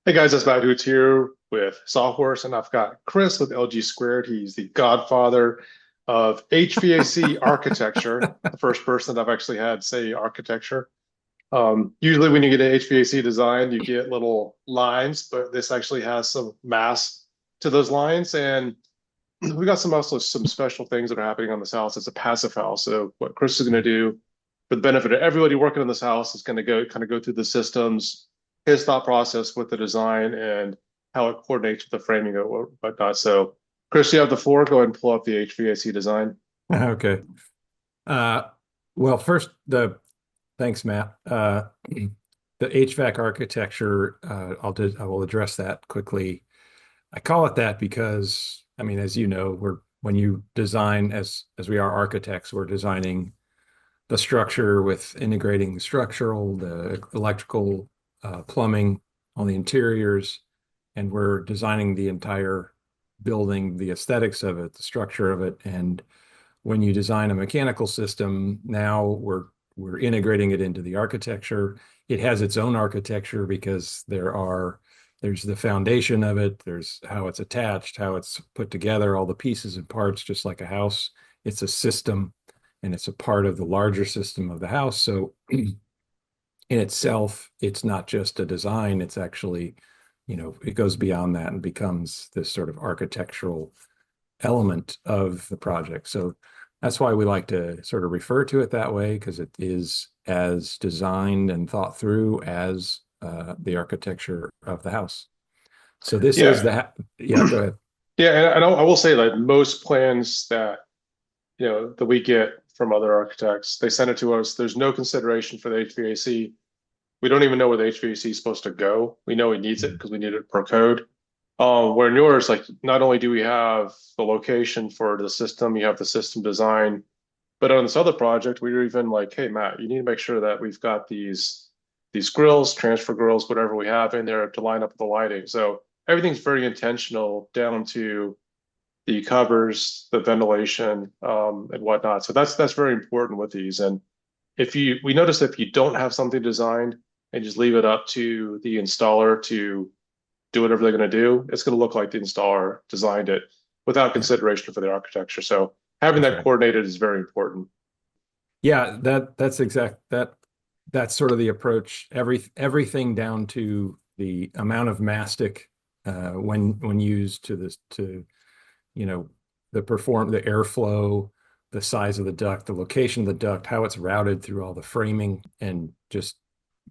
Hey guys, it's Matt Hoots here with Sawhorse, and I've got Chris with LG Squared. He's the godfather of HVAC architecture, the first person that I've actually had say architecture. Usually, when you get an HVAC design, you get little lines, but this actually has some mass to those lines. And we got some special things that are happening on this house. It's a passive house. So, what Chris is going to do for the benefit of everybody working in this house is going to go through the systems, his thought process with the design and how it coordinates with the framing or whatnot. So, Chris, you have the floor. Go ahead and pull up the HVAC design. Okay. Uh, well, first, the thanks, Matt. The HVAC architecture, I will address that quickly. I call it that because, I mean, as you know, when you design as we are architects, we're designing the structure with integrating the structural, the electrical, plumbing on the interiors, and we're designing the entire building, the aesthetics of it, the structure of it, and when you design a mechanical system, now we're integrating it into the architecture. It has its own architecture because there's the foundation of it, there's how it's attached, how it's put together, all the pieces and parts, just like a house. It's a system and it's a part of the larger system of the house. So in itself, it's not just a design, it's actually, it goes beyond that and becomes this sort of architectural element of the project. So that's why we like to sort of refer to it that way, because it is as designed and thought through as the architecture of the house. So this is Yeah, yeah, go ahead. yeah, and I will say that most plans that that we get from other architects, they send it to us. There's no consideration for the HVAC. We don't even know where the HVAC is supposed to go. We know it needs it because we need it per code. Where in yours, like not only do we have the location for the system, you have the system design, but on this other project, we were even like, hey Matt, you need to make sure that we've got these grills, transfer grills, whatever we have in there to line up with the lighting. So everything's very intentional down to the covers, the ventilation, and whatnot. So that's very important with these. And if you we notice if you don't have something designed and just leave it up to the installer to do whatever they're going to do, it's going to look like the installer designed it without Yeah, consideration for the architecture. So having that's that right. coordinated is very important. Yeah, that's sort of the approach. Everything down to the amount of mastic when used to this to you know, the airflow, the size of the duct, the location of the duct, how it's routed through all the framing, and just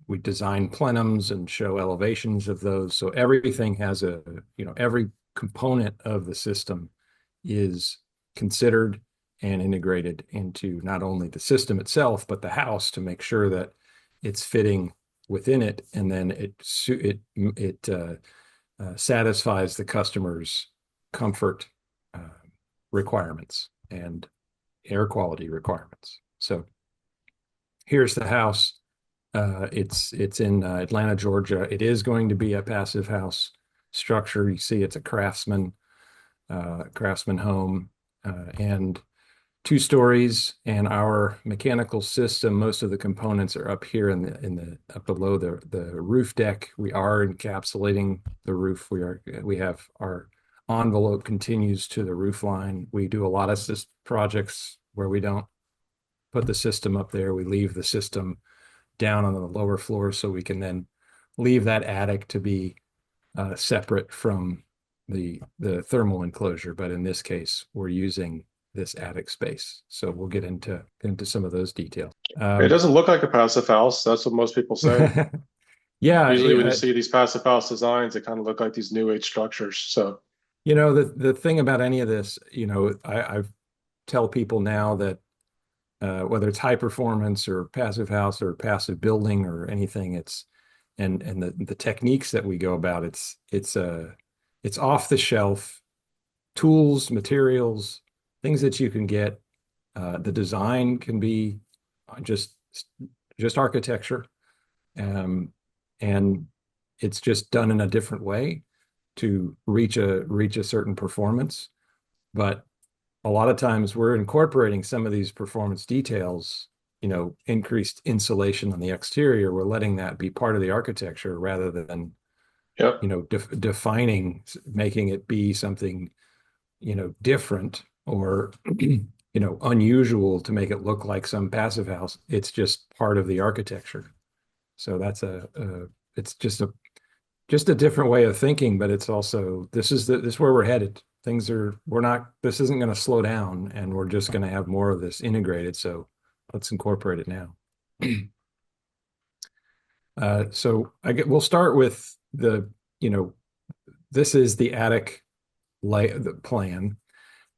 we design plenums and show elevations of those. So everything has every component of the system is considered and integrated into not only the system itself, but the house to make sure that it's fitting within it, and then it satisfies the customer's comfort uh, requirements and air quality requirements. So here's the house. It's in Atlanta, Georgia. It is going to be a passive house structure. You see, it's a Craftsman home, and 2 stories. And our mechanical system, most of the components are up here in the up below the roof deck. We are encapsulating the roof. We have our envelope continues to the roof line. We do a lot of projects where we don't put the system up there. We leave the system down on the lower floor so we can then leave that attic to be separate from the thermal enclosure. But in this case, we're using this attic space. So we'll get into some of those details. It Um, doesn't look like a passive house. That's what most people say. yeah, Usually when you see these passive house designs, they kind of look like these new age structures. So the thing about any of this, I tell people now that whether it's high performance or passive house or passive building or anything, and the techniques that we go about, it's off the shelf tools, materials, things that you can get. The design can be just just architecture, um, and it's just done in a different way to reach a certain performance. But a lot of times we're incorporating some of these performance details, increased insulation on the exterior. We're letting that be part of the architecture rather than Yep. defining, making it be something, different or, unusual to make it look like some passive house. It's just part of the architecture. So that's it's just a different way of thinking, but it's also, this is where we're headed. We're not, this isn't going to slow down, and we're just going to have more of this integrated. So let's incorporate it now. So we'll start with you know, this is the attic the plan.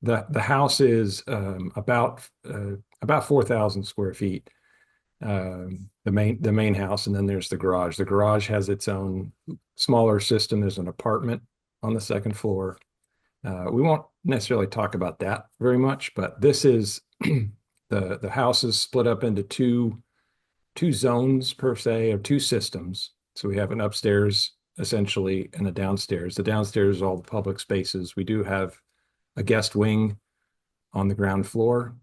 The house is about 4,000 square feet. The main house, and then there's the garage. The garage has its own smaller system. There's an apartment on the second floor. We won't necessarily talk about that very much, but this is the house is split up into two zones per se, or two systems. So we have an upstairs essentially and a downstairs. The downstairs is all the public spaces. We do have a guest wing on the ground floor.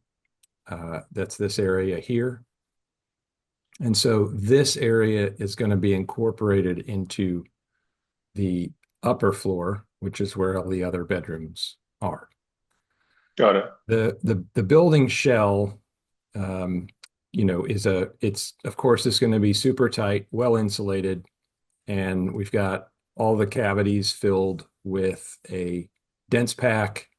That's this area here. And so this area is going to be incorporated into the upper floor, which is where all the other bedrooms are. Got it. The building shell, it's of course it's going to be super tight, well insulated, and we've got all the cavities filled with a dense pack.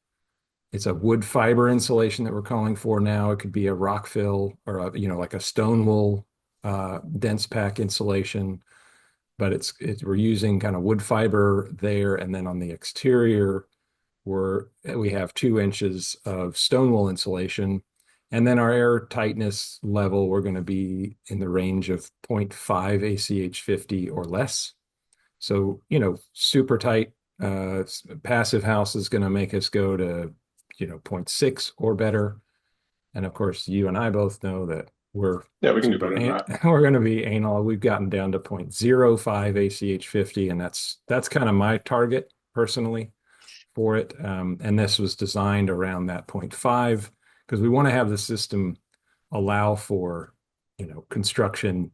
It's a wood fiber insulation that we're calling for now. It could be a rock fill or like a stone wool dense pack insulation, but we're using kind of wood fiber there, and then on the exterior we have 2 inches of stone wool insulation, and then our air tightness level, we're going to be in the range of 0.5 ACH 50 or less. So super tight. Passive house is going to make us go to 0.6 or better, and of course you and I both know that Yeah, we can do better than that. we're going to be anal. We've gotten down to 0.05 ACH 50, and that's kind of my target personally for it. And this was designed around that 0.5 because we want to have the system allow for construction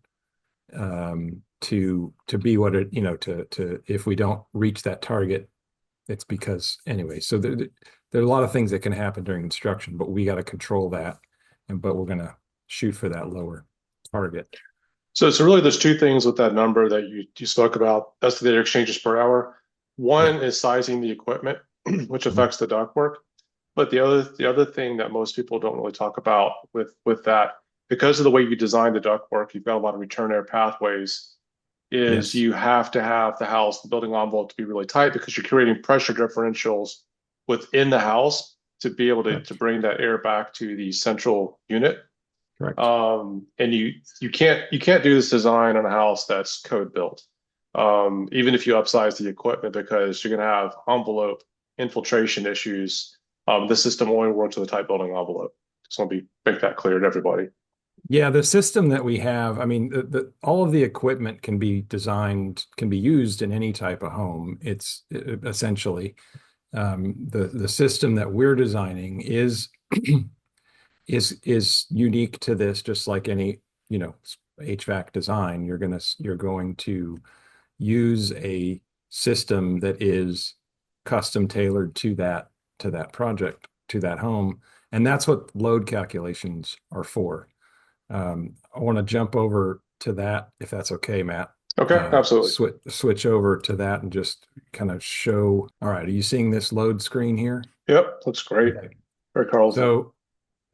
to be what it to if we don't reach that target, it's because anyway. So there are a lot of things that can happen during construction, but we got to control that, but we're going to shoot for that lower target. So really there's two things with that number that you spoke about, estimated exchanges per hour. One is sizing the equipment, which affects the ductwork. But the other thing that most people don't really talk about with that, because of the way you design the ductwork, you've got a lot of return air pathways, is Yes. you have to have the building envelope to be really tight because you're creating pressure differentials within the house to be able to bring that air back to the central unit. Correct. And you can't do this design on a house that's code built, even if you upsize the equipment, because you're going to have envelope infiltration issues. The system only works with a tight building envelope. Just want to make that clear to everybody. Yeah, the system that we have, I mean, all of the equipment can be used in any type of home. It's essentially the system that we're designing is is unique to this, just like any, HVAC design. You're going to use a system that is custom tailored to that project, to that home. And that's what load calculations are for. I want to jump over to that, if that's okay, Matt. Okay, absolutely. Switch over to that and just kind of show. All right, are you seeing this load screen here? Yep, looks great. Okay. Very colorful.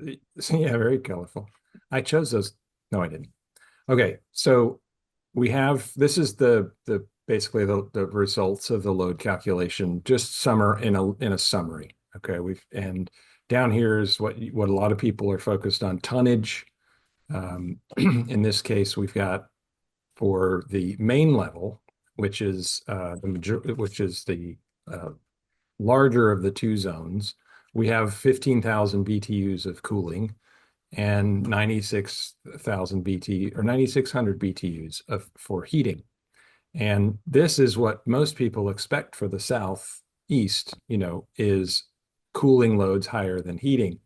Yeah, very colorful. I chose those. No, I didn't. Okay, so this is the basically the results of the load calculation, just in a summary. Okay, and down here is what a lot of people are focused on: tonnage. In this case, we've got for the main level, which is the larger of the two zones, we have 15,000 BTUs of cooling and 96,000 BT or 9,600 BTUs for heating. And this is what most people expect for the Southeast, is cooling loads higher than heating.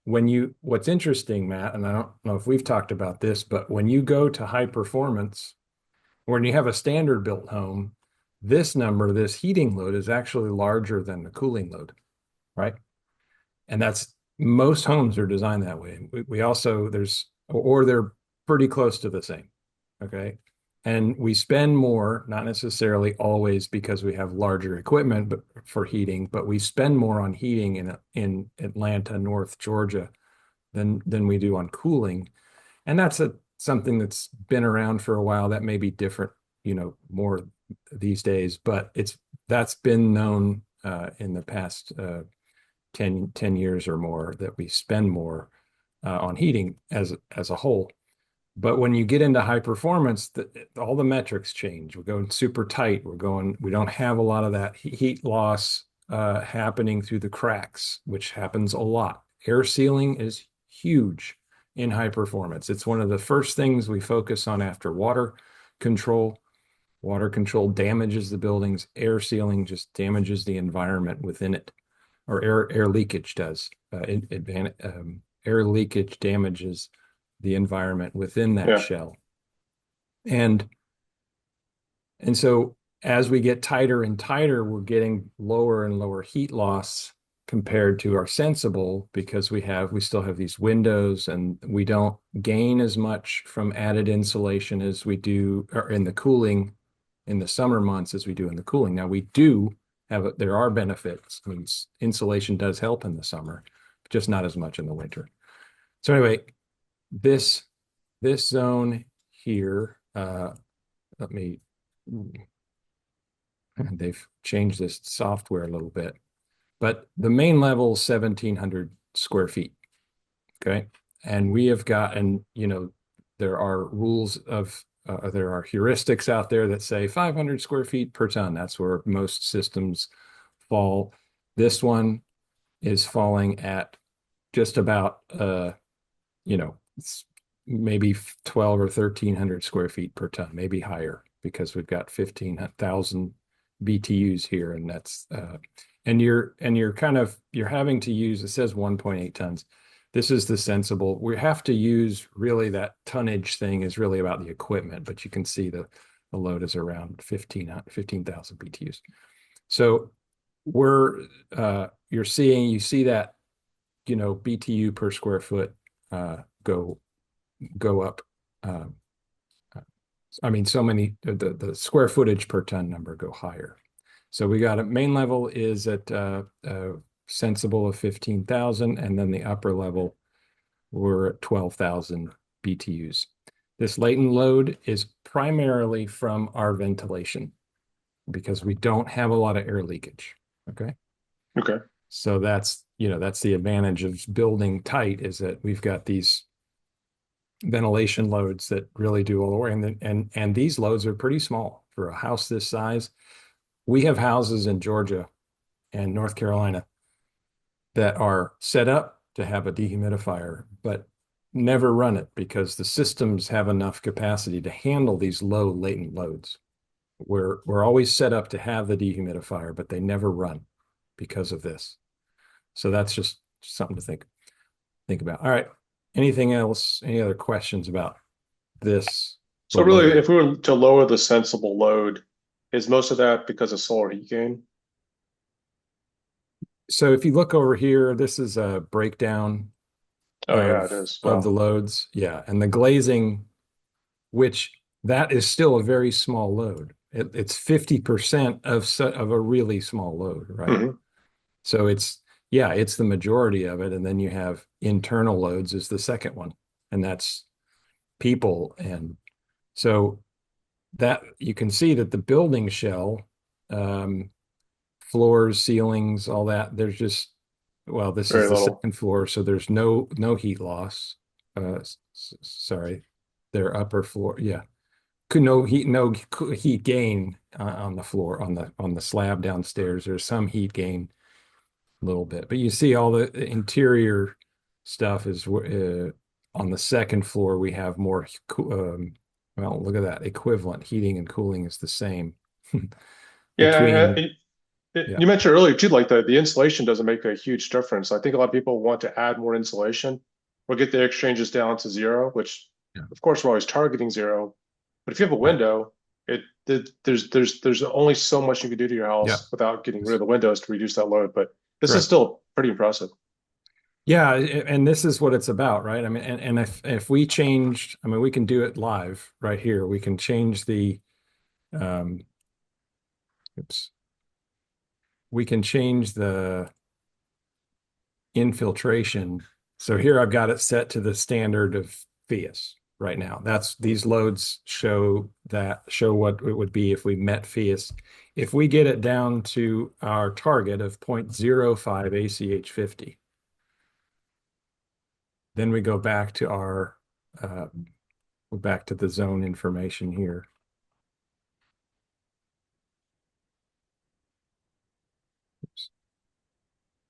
What's interesting, Matt, and I don't know if we've talked about this, but when you go to high performance, when you have a standard built home, This number, this heating load, is actually larger than the cooling load, right? And that's most homes are designed that way. We also or they're pretty close to the same. Okay. And we spend more, not necessarily always because we have larger equipment but for heating, but we spend more on heating in Atlanta, North Georgia than we do on cooling. And that's something that's been around for a while. That may be different, more these days, but that's been known in the past 10 years or more that we spend more on heating as a whole. But when you get into high performance, all the metrics change. We're going super tight. We don't have a lot of that heat loss happening through the cracks, which happens a lot. Air sealing is huge in high performance. It's one of the first things we focus on after water control. Water control damages the buildings. Air sealing just damages the environment within it, or air leakage does. Air leakage damages the environment within that Yeah. shell. And so as we get tighter and tighter, we're getting lower and lower heat loss compared to our sensible, because we still have these windows, and we don't gain as much from added insulation as we do or in the cooling in the summer months as we do in the cooling. Now there are benefits. I mean, insulation does help in the summer, just not as much in the winter. So anyway, this zone here, they've changed this software a little bit, but the main level is 1,700 square feet. Okay. And there are there are heuristics out there that say 500 square feet per ton. That's where most systems fall. This one is falling at just about, maybe 12 or 1,300 square feet per ton, maybe higher, because we've got 15,000 BTUs here. And that's, you're having to use, it says 1.8 tons. This is the sensible. We have to use, really, that tonnage thing is really about the equipment, but you can see the load is around 15,000 BTUs. So you see that, BTU per square foot go up. The square footage per ton number go higher. So we got a main level is at sensible of 15,000, and then the upper level we're at 12,000 BTUs. This latent load is primarily from our ventilation, because we don't have a lot of air leakage. Okay. Okay. So that's the advantage of building tight, is that we've got these ventilation loads that really do all the work. And these loads are pretty small for a house this size. We have houses in Georgia and North Carolina that are set up to have a dehumidifier, but never run it because the systems have enough capacity to handle these low latent loads. We're always set up to have the dehumidifier, but they never run because of this. So that's just something to think about. All right. Anything else? Any other questions about this? So really, if we were to lower the sensible load, is most of that because of solar heat gain? So if you look over here, this is a breakdown Oh yeah, it is. of the Wow. loads. Yeah. And the glazing, which that is still a very small load. It's 50% of a really small load, right? Mhm. So it's the majority of it. And then you have internal loads is the second one. And that's people. And so that you can see that the building shell, floors, ceilings, all that, this is Very the little. second floor. So there's no heat loss. Sorry, their upper floor. Yeah. No heat gain on the floor, on the slab downstairs. There's some heat gain a little bit, but you see all the interior stuff is on the second floor. We have more. Well, look at that. Equivalent heating and cooling is the same Yeah, between. Yeah. you mentioned earlier too, like the insulation doesn't make a huge difference. I think a lot of people want to add more insulation or get their exchanges down to zero, which Yeah. of course we're always targeting zero. But if you have a Right. window, There's only so much you can do to your Yeah. house without getting rid of the windows to reduce that load, but this is Correct. still pretty impressive. Yeah, and this is what it's about, right? I mean, and if we changed, I mean, we can do it live right here. We can change the um oops. We can change the infiltration. So here I've got it set to the standard of FIAS right now. That's these loads show what it would be if we met FIAS. If we get it down to our target of 0.05 ACH 50, then we go back to our uh, back to the zone information here. Oops.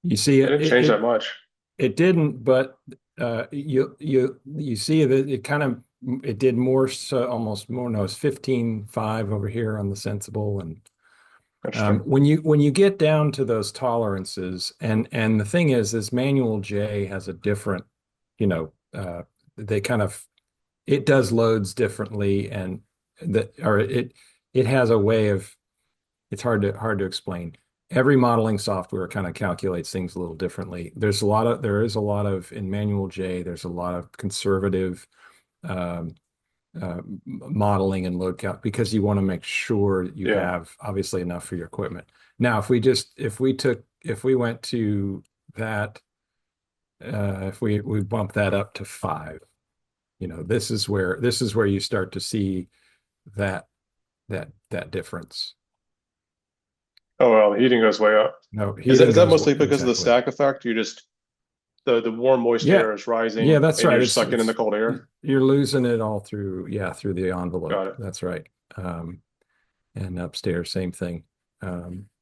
You see It it, didn't it change that it much. it didn't, but you see that it kind of it did more, so almost more. No, it's 15.5 over here on the sensible. And Interesting. when you get down to those tolerances, and the thing is, this manual J has a different, you know, they kind of it does loads differently, and that or it has a way of it's hard to explain. Every modeling software kind of calculates things a little differently. There is a lot of in manual J, there's a lot of conservative um, modeling and load count because you want to make sure you Yeah. have obviously enough for your equipment. Now, if we went to that, if we bump that up to 5, this is where you start to see that that difference. Oh well, the heating goes way up. No, Is heating that goes mostly because of the exactly. stack effect? You just the warm moist Yeah, air is yeah, rising that's and right. you're It's sucking in the cold air? you're losing it all through, yeah, through the Got envelope. it. That's right. And upstairs, same thing.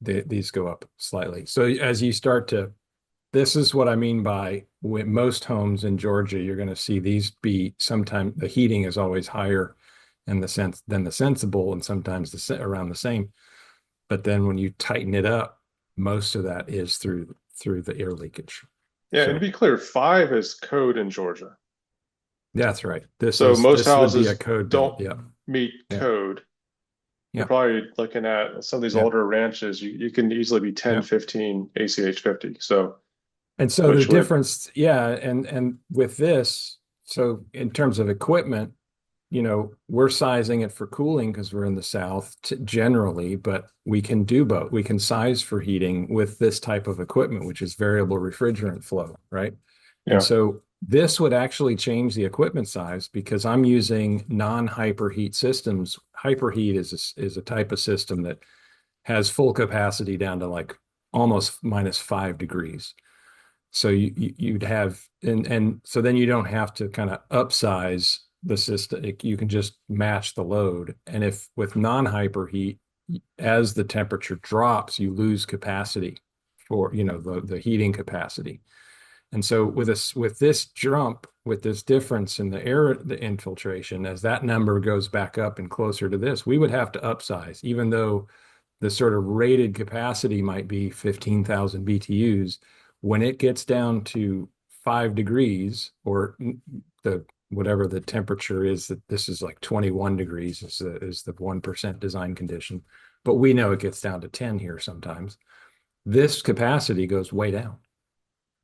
These go up slightly. So as you start to, this is what I mean by with most homes in Georgia, you're going to see these be sometimes the heating is always higher in the sense than the sensible, and sometimes around the same. But then when you tighten it up, most of that is through the air leakage. Yeah, and to So be clear, 5 is code in Georgia. that's right. So most This would be a houses code bill. don't Yeah. meet Yeah. code. You're Yeah. probably looking at some of these Yeah. older ranches, you can easily be 10, Yeah. 15 ACH 50. So, And so the which would, difference, yeah, and with this, so in terms of equipment, we're sizing it for cooling because we're in the South generally, but we can do both. We can size for heating with this type of equipment, which is variable refrigerant flow, right? And yeah, so this would actually change the equipment size because I'm using non-hyperheat systems. Hyperheat is a type of system that has full capacity down to like almost -5 degrees. So you'd have and so then you don't have to kind of upsize the system. You can just match the load. And if with non-hyperheat, as the temperature drops, you lose capacity for, the heating capacity. And so with this jump, with this difference in the infiltration, as that number goes back up and closer to this, we would have to upsize, even though the sort of rated capacity might be 15,000 BTUs. When it gets down to 5 degrees, or the whatever the temperature is, that this is like 21 degrees is the 1% design condition, but we know it gets down to 10 here sometimes. This capacity goes way down.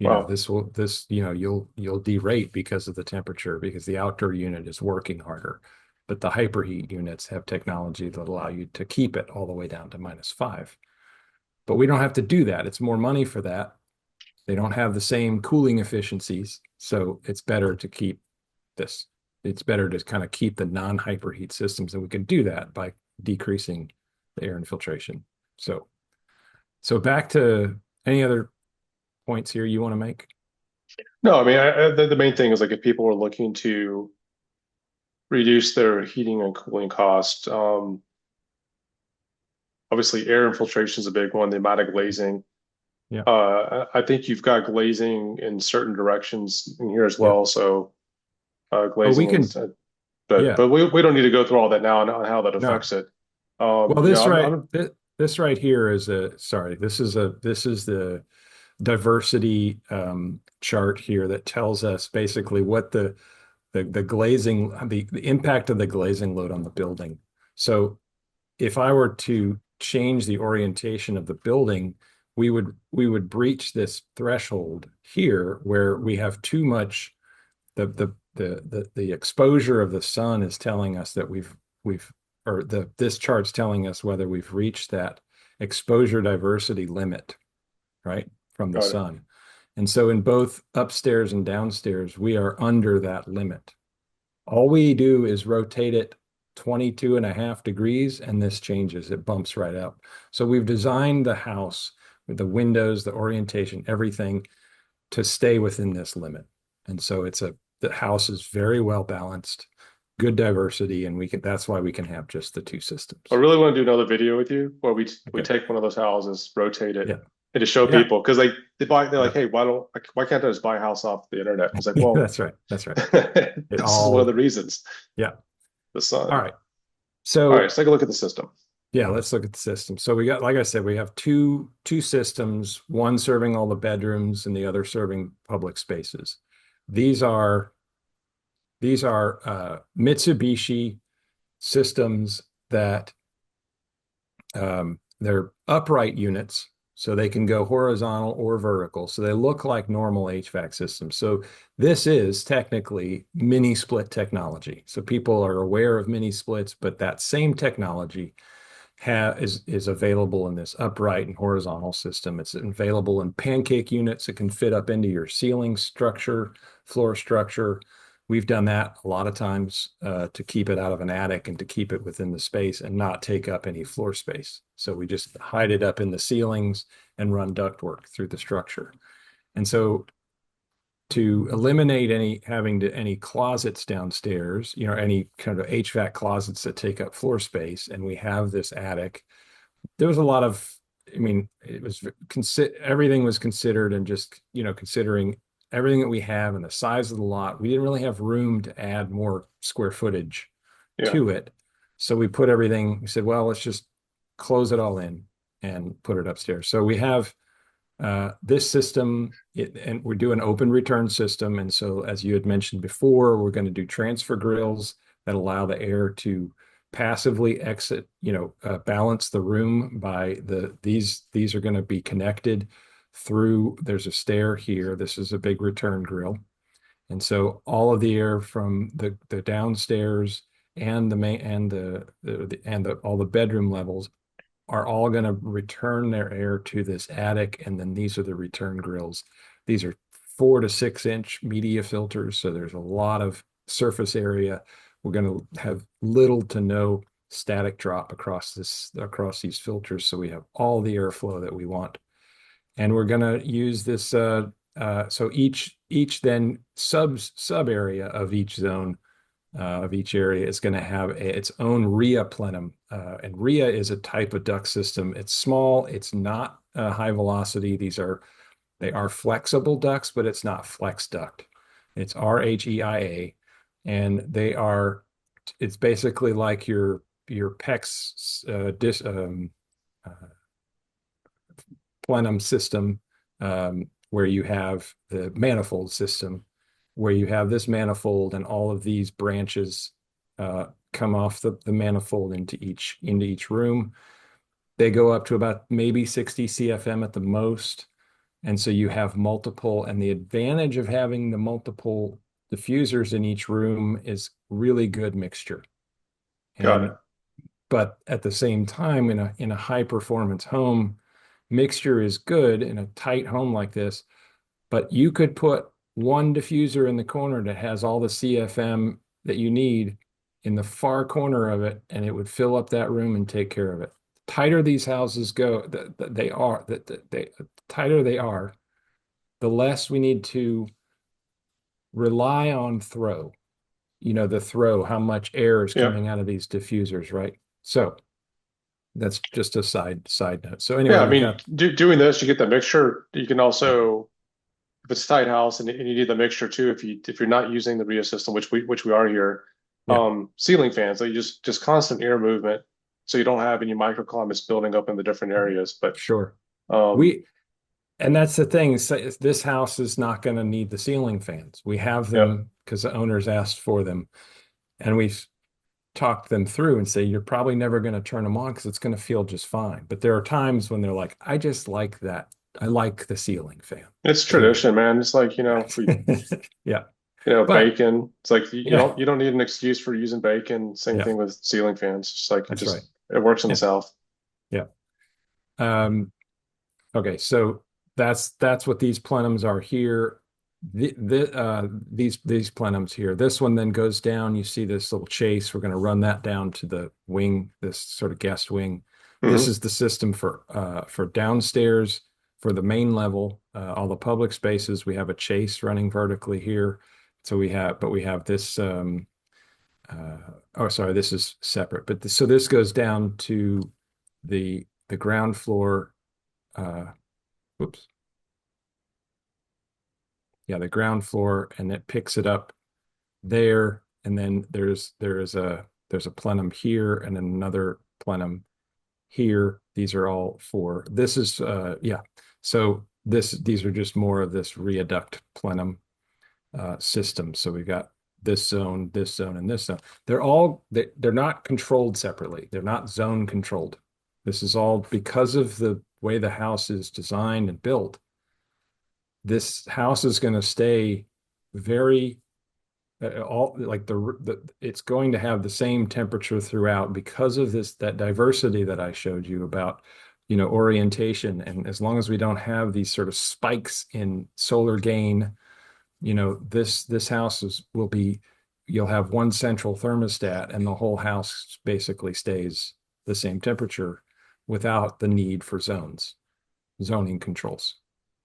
wow, You'll derate because of the temperature, because the outdoor unit is working harder. But the hyperheat units have technology that allow you to keep it all the way down to -5. But we don't have to do that. It's more money for that. They don't have the same cooling efficiencies. So it's better to keep this. It's better to kind of keep the non-hyperheat systems, and we can do that by decreasing the air infiltration. So back to any other points here you want to make? no, I mean, the main thing is like if people are looking to reduce their heating and cooling cost, obviously air infiltration is a big one, the amount of glazing. Yeah. I think you've got glazing in certain directions in here as Yeah. well. So Oh, we glazing can, and but yeah. we don't need to go through all that now and how that No. affects it. Well, You know, I'm this right here is this is the diversity chart here that tells us basically what the glazing the impact of the glazing load on the building. So if I were to change the orientation of the building, we would breach this threshold here where we have too much the exposure of the sun is telling us that we've or this chart's telling us whether we've reached that exposure diversity limit, right, from the Got it. sun. And so in both upstairs and downstairs, we are under that limit. All we do is rotate it 22 and a half degrees, and this changes. It bumps right up. So we've designed the house with the windows, the orientation, everything to stay within this limit. And so the house is very well balanced, good diversity, and that's why we can have just the two systems. I really want to do another video with you where we Okay. take one of those houses, rotate it, Yeah. and to show Yeah. people because they're like, hey, why can't I just buy a house off the internet? It's like, well, That's right. That's right. this is one of the reasons. Yeah. The sun. All right. All So right, let's take a look at the system. yeah, let's look at the system. So we got, like I said, we have two systems, one serving all the bedrooms and the other serving public spaces. These are Mitsubishi systems that they're upright units, so they can go horizontal or vertical. So they look like normal HVAC systems. So this is technically mini split technology. So people are aware of mini splits, but that same technology is available in this upright and horizontal system. It's available in pancake units. It can fit up into your ceiling structure, floor structure. We've done that a lot of times to keep it out of an attic and to keep it within the space and not take up any floor space. So we just hide it up in the ceilings and run ductwork through the structure. And so to eliminate any closets downstairs, any kind of HVAC closets that take up floor space, and we have this attic, there was a lot of, it was everything was considered, and just, considering everything that we have and the size of the lot, we didn't really have room to add more square footage to it. So we said, well, let's just close it all in and put it upstairs. So we have this system, and we're doing an open return system. And so, as you had mentioned before, we're going to do transfer grills that allow the air to passively exit, balance the room by these are going to be connected through, there's a stair here. This is a big return grill. And so all of the air from the downstairs and the main and all the bedroom levels are all going to return their air to this attic. And then these are the return grills. These are 4 to 6 inch media filters. So there's a lot of surface area. We're going to have little to no static drop across these filters. So we have all the airflow that we want. And we're going to use this. So each then sub area of each zone of each area is going to have its own Rheia plenum. And Rheia is a type of duct system. It's small. It's not high velocity. They are flexible ducts, but it's not flex duct. It's RHEIA, and it's basically like your PEX plenum system, where you have the manifold system, where you have this manifold and all of these branches come off the manifold into each room. They go up to about maybe 60 CFM at the most. And so you have multiple, and the advantage of having the multiple diffusers in each room is really good mixture. Got it. But at the same time, in a high performance home, mixture is good in a tight home like this, but you could put one diffuser in the corner that has all the CFM that you need in the far corner of it, and it would fill up that room and take care of it. The tighter these houses go, the tighter they are, the less we need to rely on throw. How much air is coming out of these diffusers, right? So that's just a side note. So anyway, doing this, you get the mixture. You can also, if it's a tight house and you need the mixture too, if you're not using the Rheia system, which we are here, ceiling fans, so you just constant air movement, so you don't have any microclimates building up in the different areas. But sure, and that's the thing. This house is not going to need the ceiling fans. We have them because the owners asked for them, and we've talk them through and say, you're probably never going to turn them on because it's going to feel just fine. But there are times when they're like, I just like that. I like the ceiling fan, It's period. tradition, man. It's like, Right. Yeah. But bacon. It's like yeah, you don't need an excuse for using bacon. Same yeah, thing with ceiling fans. It's like that's right. it works in the Yeah. South. Yeah. Um, okay. So that's what these plenums are here. These plenums here. This one then goes down. You see this little chase. We're going to run that down to the wing, this sort of guest wing. This Hmm. is the system for downstairs for the main level, all the public spaces. We have a chase running vertically here. So we have this. Uh, oh, sorry, this is separate. But so this goes down to the ground floor. Whoops. Yeah, the ground floor, and it picks it up there, and then there's a plenum here and another plenum here. These are all for this is yeah. So these are just more of this Rheia duct plenum system. So we've got this zone, and this zone. They're not controlled separately. They're not zone controlled. This is all because of the way the house is designed and built. This house is going to stay very all like it's going to have the same temperature throughout because of that diversity that I showed you about, orientation. And as long as we don't have these sort of spikes in solar gain, this house will be, you'll have one central thermostat and the whole house basically stays the same temperature without the need for zoning controls.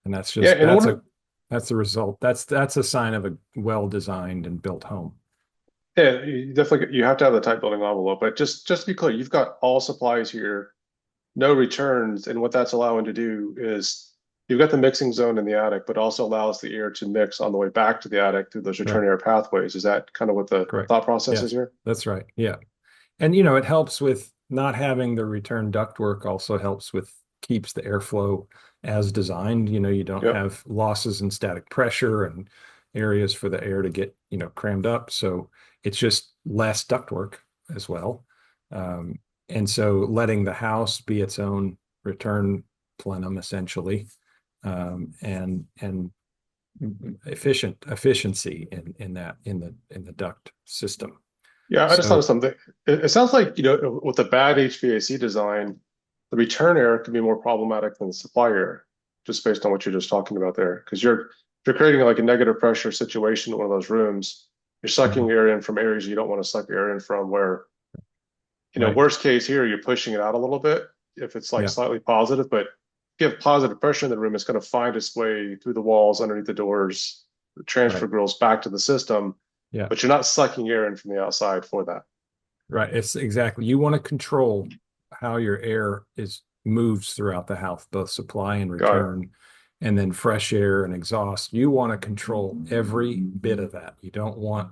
And Yeah, in order, that's the result. That's a sign of a well-designed and built home. yeah, you have to have the tight building envelope. But just to be clear, you've got all supplies here, no returns, and what that's allowing to do is you've got the mixing zone in the attic, but also allows the air to mix on the way back to the attic through those Right. return air pathways. Is that kind of what the Correct. thought process is Yes, here? that's right. Yeah. And it helps with not having the return ductwork also helps with keeps the airflow as designed. You don't Yep. have losses in static pressure and areas for the air to get, crammed up. So it's just less ductwork as well. Um, and so letting the house be its own return plenum essentially, and efficiency in the duct system. Yeah, I just thought of So something. It sounds like, with the bad HVAC design, the return air can be more problematic than the supply air, just based on what you're just talking about there. Because you're creating like a negative pressure situation in one of those rooms. You're sucking Mhm. air in from areas you don't want to suck air in from, where, Right. worst case here, you're pushing it out a little bit if it's like Yeah. slightly positive, but if you have positive pressure in the room, it's going to find its way through the walls, underneath the doors, the transfer Right. grills back to the system, Yeah. but you're not sucking air in from the outside for that. Right. It's exactly. You want to control how your air is moves throughout the house, both supply and Got it. return, and then fresh air and exhaust. You want to control every bit of that. You don't want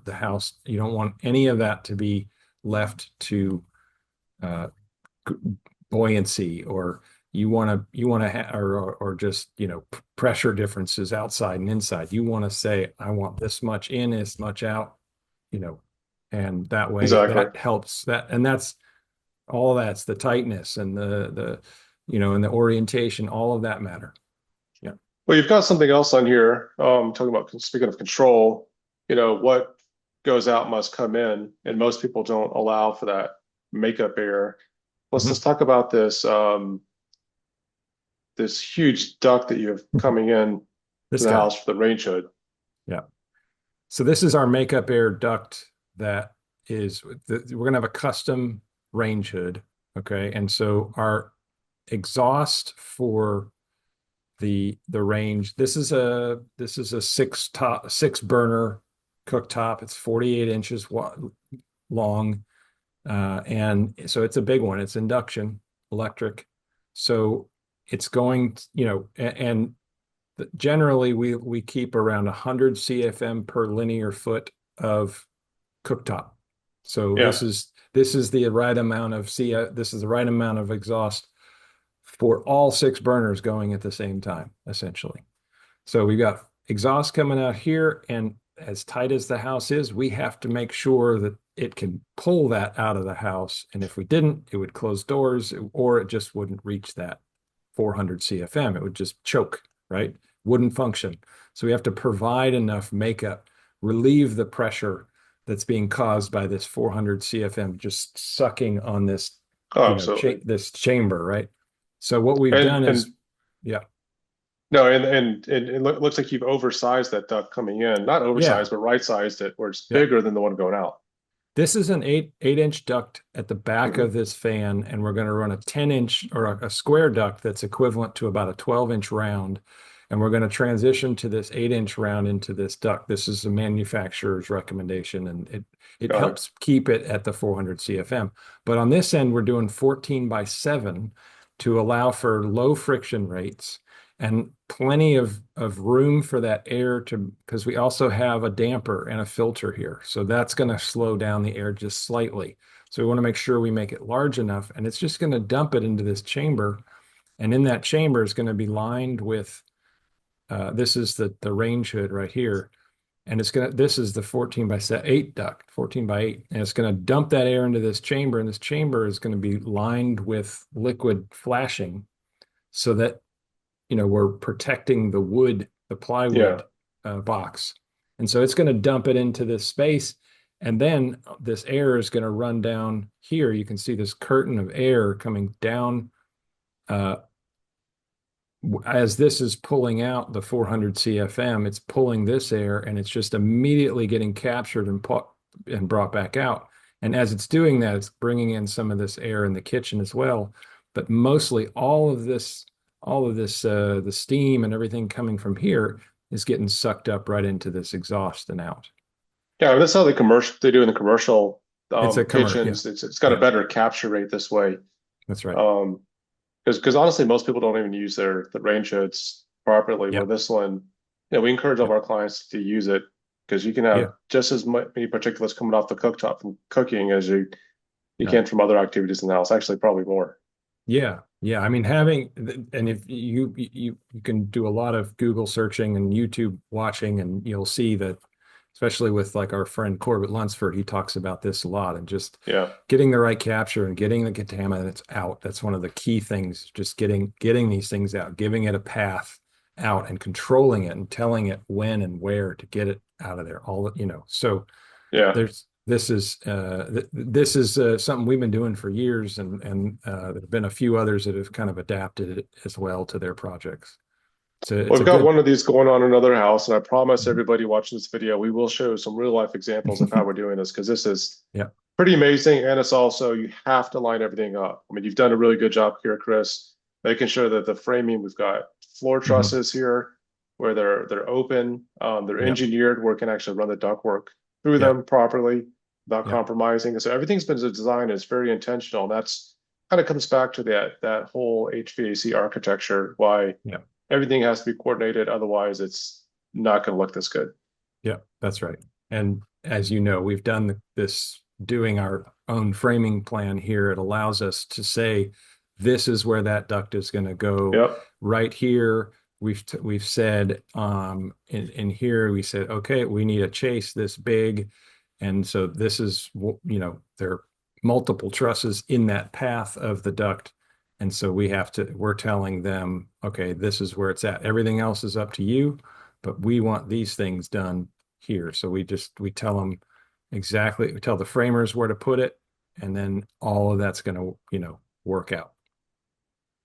any of that to be left to uh, buoyancy, or or just pressure differences outside and inside. You want to say, I want this much in, this much out, you know and that way Exactly. that helps that. And that's the tightness and and the orientation, all of that matter. Yeah. Well, you've got something else on here. Talking about speaking of control, what goes out must come in, and most people don't allow for that makeup air. Let's Mhm. talk about this huge duct that you have coming in to This the guy. house for the range hood. Yeah. So this is our makeup air duct that we're going to have a custom range hood. Okay. And so our exhaust for the range, this is a six burner cooktop. It's 48 inches long. And so it's a big one. It's induction electric. So it's going, and generally we keep around 100 CFM per linear foot of cooktop. So Yeah, this is the right amount of this is the right amount of exhaust for all six burners going at the same time, essentially. So we've got exhaust coming out here, and as tight as the house is, we have to make sure that it can pull that out of the house. And if we didn't, it would close doors, or it just wouldn't reach that 400 CFM. It would just choke, right? Wouldn't function. So we have to provide enough makeup, relieve the pressure that's being caused by this 400 CFM just sucking on this, Oh, absolutely. this chamber, right? So what we've And done is, and yeah, no, and it looks like you've oversized that duct coming in, not yeah, oversized, but right sized it where it's yeah. bigger than the one going out. This is an eight-inch duct at the back Hmm. of this fan, and we're going to run a 10-inch or a square duct that's equivalent to about a 12-inch round. And we're going to transition to this 8-inch round into this duct. This is the manufacturer's recommendation, and it Got it. helps keep it at the 400 CFM. But on this end, we're doing 14 by 7 to allow for low friction rates and plenty of room for that air to, because we also have a damper and a filter here. So that's going to slow down the air just slightly. So we want to make sure we make it large enough, and it's just going to dump it into this chamber. And in that chamber is going to be lined with, this is the range hood right here. And this is the 14 by 8 duct, 14 by 8. And it's going to dump that air into this chamber. And this chamber is going to be lined with liquid flashing so that we're protecting the wood, the Yeah. plywood box. And so it's going to dump it into this space. And then this air is going to run down here. You can see this curtain of air coming down uh, as this is pulling out the 400 CFM. It's pulling this air and it's just immediately getting captured and brought back out. And as it's doing that, it's bringing in some of this air in the kitchen as well. But mostly all of this, the steam and everything coming from here is getting sucked up right into this exhaust and out. Yeah, that's how they do in the commercial It's a commercial. Yeah. kitchens. It's got a Yeah. better capture rate this way. That's right. Um, because honestly, most people don't even use the range hoods properly. Yeah. Where this one, we encourage all Yeah. of our clients to use it because you can have Yeah. just as many particulates coming off the cooktop from cooking as you Right. can from other activities in the house. Actually, probably more. Yeah, yeah. I mean, and if you can do a lot of Google searching and YouTube watching, and you'll see that, especially with like our friend Corbett Lunsford, he talks about this a lot, and just Yeah, getting the right capture and getting the contaminants out. That's one of the key things. Just getting these things out, giving it a path out, and controlling it, and telling it when and where to get it out of there. So yeah. this is something we've been doing for years, and there have been a few others that have kind of adapted it as well to their projects. So it's We've a got good. one of these going on in another house, and I promise everybody watching this video, we will show some real life examples of how we're doing this because this is Yeah. pretty amazing. And it's also, you have to line everything up. I mean, you've done a really good job here, Chris, making sure that the framing, we've got floor Mhm. trusses here where they're open, they're Yeah. engineered where it can actually run the ductwork through Yeah. them properly without Yeah. compromising. So everything's been designed, it's very intentional. And that's kind of comes back to that whole HVAC architecture, why Yeah. everything has to be coordinated. Otherwise, it's not going to look this good. Yeah. That's right. And as you know, we've done this doing our own framing plan here. It allows us to say, this is where that duct is going to go Yep. right here. We've said in here we said, okay, we need a chase this big, and so this is there are multiple trusses in that path of the duct, and so we're telling them, okay, this is where it's at. Everything else is up to you, but we want these things done here. So we tell them exactly, we tell the framers where to put it, and then all of that's going to work out.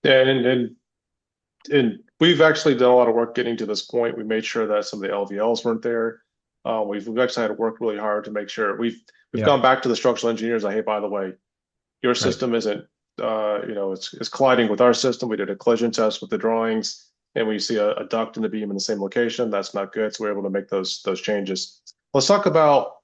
And we've actually done a lot of work getting to this point. We made sure that some of the LVLs weren't there. We've actually had to work really hard to make sure we've Yeah. gone back to the structural engineers. Like, hey, by the way, your Right. system isn't it's colliding with our system. We did a collision test with the drawings, and we see a duct and a beam in the same location. That's not good. So we're able to make those changes. Let's talk about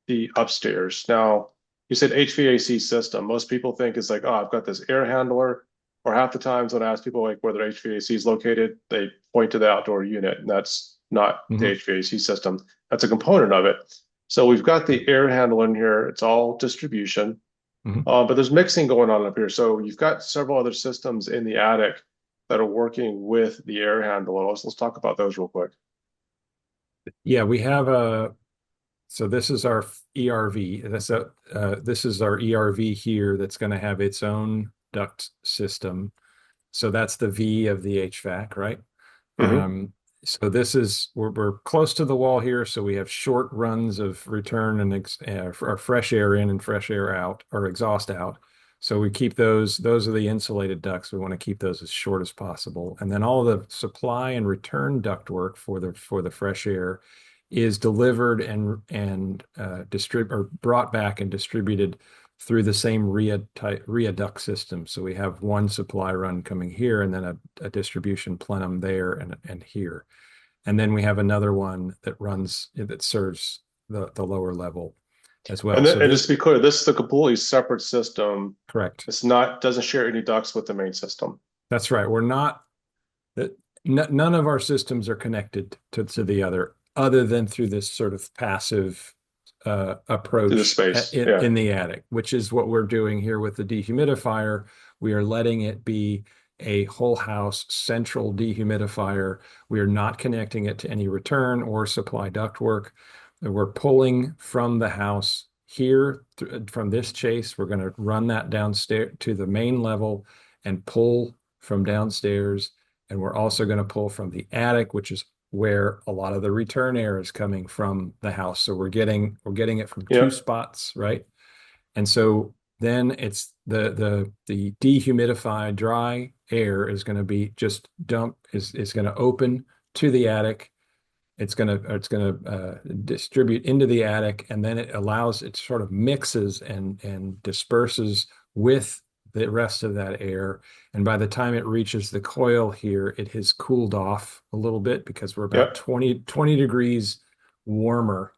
the upstairs. Now, you said HVAC system. Most people think it's like, oh, I've got this air handler. Or half the times when I ask people like where their HVAC is located, they point to the outdoor unit, and that's not the Hmm. HVAC system. That's a component of it. So we've got the air handler in here. It's all distribution, Hmm. but there's mixing going on up here. So you've got several other systems in the attic that are working with the air handler. Let's talk about those real quick. Yeah, we have So this is our ERV. This is our ERV here that's going to have its own duct system. So that's the V of the HVAC, right? Hmm. So this is we're close to the wall here, so we have short runs of return and or fresh air in and fresh air out or exhaust out. So we keep those. Those are the insulated ducts. We want to keep those as short as possible, and then all the supply and return ductwork for the fresh air is delivered and distrib or brought back and distributed through the same Rheia duct system. So we have one supply run coming here and then a distribution plenum there and here. And then we have another one that serves the lower level as well. And So then, and just this, to be clear, this is a completely separate system. correct. It's not, doesn't share any ducts with the main system That's right. We're not that none of our systems are connected to the other than through this sort of passive to the approach space. Yeah. in the attic, which is what we're doing here with the dehumidifier. We are letting it be a whole house central dehumidifier. We are not connecting it to any return or supply ductwork. We're pulling from the house here from this chase. We're going to run that downstairs to the main level and pull from downstairs. And we're also going to pull from the attic, which is where a lot of the return air is coming from the house. So we're getting it from two Yeah. spots, right? And so then it's the dehumidified dry air is going to be just dump is going to open to the attic. It's going to distribute into the attic, and then it sort of mixes and disperses with the rest of that air. And by the time it reaches the coil here, it has cooled off a little bit because we're Yeah. about 20 degrees warmer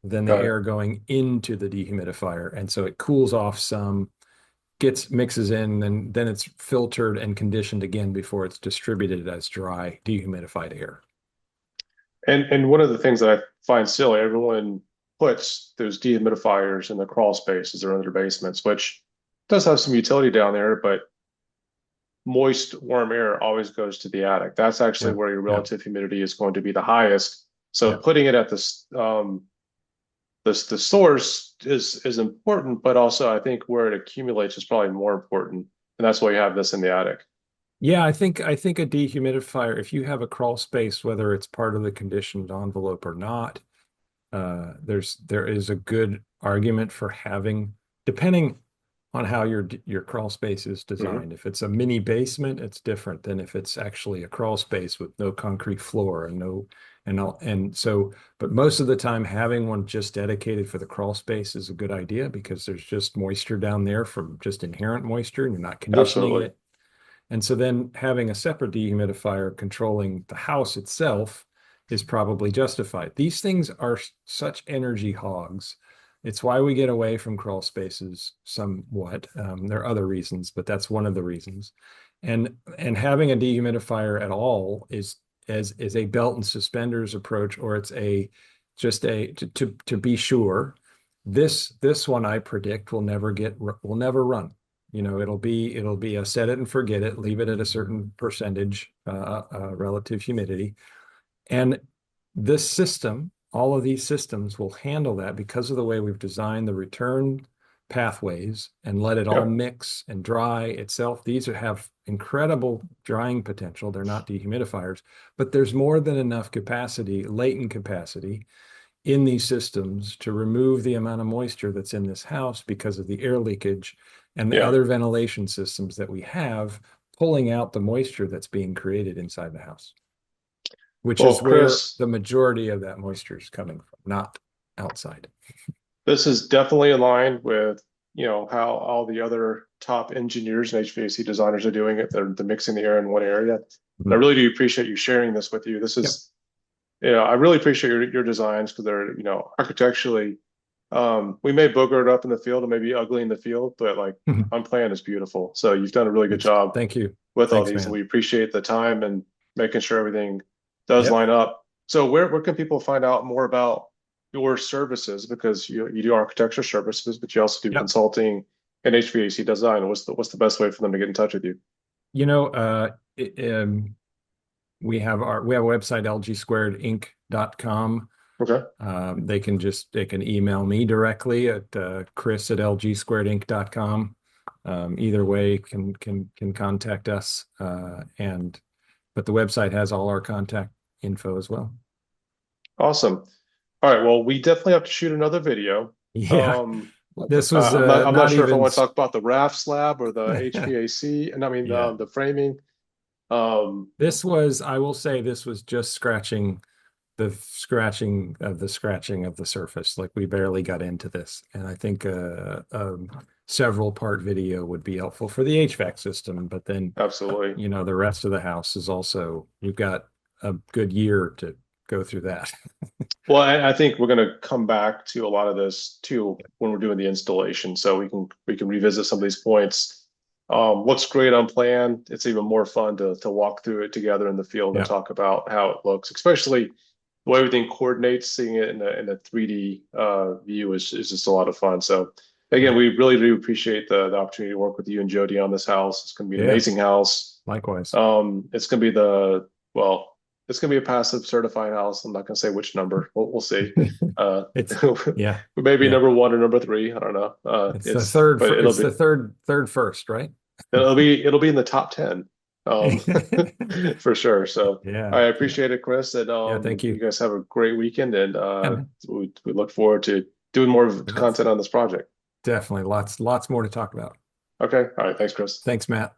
than the Got it. air going into the dehumidifier. And so it cools off some, gets mixes in, and then it's filtered and conditioned again before it's distributed as dry dehumidified air. And one of the things that I find silly, everyone puts those dehumidifiers in the crawl spaces or under their basements, which does have some utility down there, but moist, warm air always goes to the attic. That's actually Yeah. where your Yeah. relative humidity is going to be the highest. So Yeah. putting it at the source is important, but also I think where it accumulates is probably more important, and that's why you have this in the attic. Yeah, I think a dehumidifier, if you have a crawl space, whether it's part of the conditioned envelope or not, there is a good argument for having, depending on how your crawl space is Hmm. designed. If it's a mini basement, it's different than if it's actually a crawl space with no concrete floor and no and all and so, but most of the time having one just dedicated for the crawl space is a good idea because there's just moisture down there from just inherent moisture and you're not conditioning Absolutely. it. And so then having a separate dehumidifier controlling the house itself is probably justified. These things are such energy hogs. It's why we get away from crawl spaces somewhat. There are other reasons, but that's one of the reasons. And having a dehumidifier at all is a belt and suspenders approach, or it's a just a to be sure. This one I predict will never run. It'll be a set it and forget it, leave it at a certain percentage relative humidity. And this system, all of these systems will handle that because of the way we've designed the return pathways and let it all Yep. mix and dry itself. These have incredible drying potential. They're not dehumidifiers, but there's more than enough capacity, latent capacity in these systems to remove the amount of moisture that's in this house because of the air leakage and the Yeah. other ventilation systems that we have pulling out the moisture that's being created inside the house, which is Well, where Chris, the majority of that moisture is coming from, not outside. this is definitely in line with, how all the other top engineers and HVAC designers are doing it. They're mixing the air in one area. I Mhm. really do appreciate you sharing this with you. This Yep. is, I really appreciate your designs because they're, architecturally, we may booger it up in the field and maybe ugly in the field, but like on plan is beautiful. So you've done a really good It's, job thank you. with all Thanks, these, and man. we appreciate the time and making sure everything does Yep. line up. So where can people find out more about your services? Because you do architecture services, but you also do Yep. consulting and HVAC design. What's the best way for them to get in touch with you? You know, we have a website, lgsquaredinc.com. Okay. They can email me directly at chris@lgsquaredinc.com. Either way can contact us. But the website has all our contact info as well. Awesome. All right. Well, we definitely have to shoot another video. Yeah, Um, this was I'm not not sure if I even. want to talk about the raft slab or the HVAC, and I mean Yeah, the framing. Um, this was. I will say this was just scratching of the surface. Like we barely got into this, and I think several part video would be helpful for the HVAC system. But then, Absolutely. the rest of the house is also you've got a good year to go through that. Well, I think we're going to come back to a lot of this too when we're doing the installation, so we can revisit some of these points. Looks great on plan. It's even more fun to walk through it together in the field and Yeah, talk about how it looks, especially the way everything coordinates. Seeing it in a 3D view is just a lot of fun. So again, yeah, we really do appreciate the opportunity to work with you and Jody on this house. It's going to be an yeah. amazing house. Likewise. It's going to be well, it's going to be a passive certified house. I'm not going to say which number. We'll see. Uh, It's yeah, maybe yeah. number one or number three. I don't know. But It's the third first, right? it'll be in the top 10, um, for sure. So Yeah, I yeah, appreciate it, Chris. And yeah. Thank you you. guys have a great weekend. And Yeah, man. we look forward to doing more of the That's content on this project. definitely lots more to talk about. Okay. All right. Thanks, Chris. Thanks, Matt.